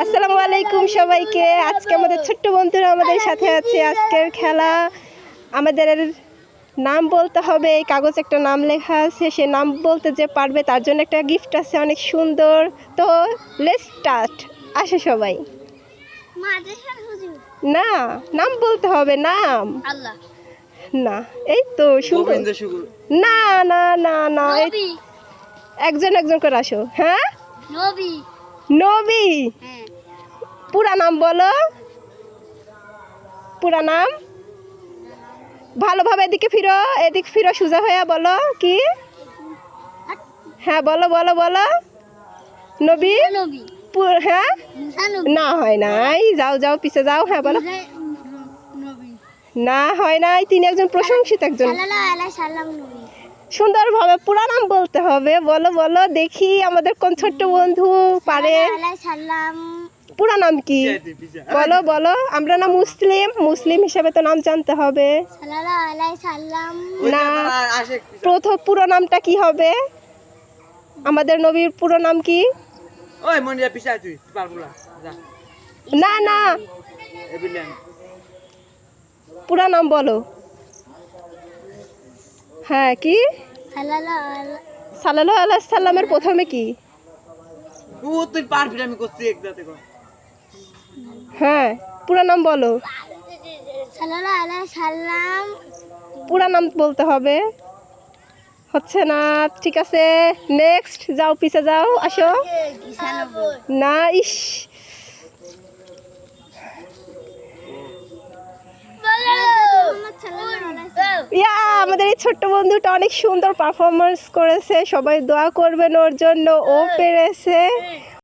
আসসালামু আলাইকুম সবাইকে। আজকে আমাদের ছোট্ট বন্ধুরা আমাদের সাথে আছে। আজকের খেলা আমাদের নাম বলতে হবে। এই কাগজে একটা নাম লেখা আছে, সে নাম বলতে যে পারবে তার জন্য একটা গিফট আছে অনেক সুন্দর। তো লেটস স্টার্ট। আসে সবাই। না, নাম বলতে হবে। নাম না, এই তো সুন্দর। না না না না, একজন একজন করে আসো। হ্যাঁ, নবী। পুরা নাম বলো, পুরা নাম। ভালোভাবে এদিকে ফিরো, এদিকে ফিরো, সোজা হয়ে বলো কি। হ্যাঁ বলো বলো বলো। নবী। হ্যাঁ, না হয় নাই, যাও যাও পিছে যাও। হ্যাঁ বলো। না হয় নাই, তিনি একজন প্রশংসিত একজন। সুন্দরভাবে পুরা নাম বলতে হবে। বলো বলো দেখি আমাদের কোন ছোট্ট বন্ধু পারে। পুরা নাম কি বলো বলো। আমরা না মুসলিম, মুসলিম হিসেবে তো নাম জানতে হবে না। প্রথম পুরো নামটা কি হবে? আমাদের নবীর পুরো নাম কি? না না, পুরা নাম বলো। হ্যাঁ কি? সাল্লাল্লাহু আলাইহি সাল্লামের প্রথমে কি? হ্যাঁ, পুরা নাম বলো। পুরা নাম বলতে হবে। হচ্ছে না, ঠিক আছে নেক্সট। যাও পিছে যাও, আসো। না, ইস, ইয়া আমাদের এই ছোট্ট বন্ধুটা অনেক সুন্দর পারফরমেন্স করেছে। সবাই দোয়া করবেন ওর জন্য, ও পেরেছে।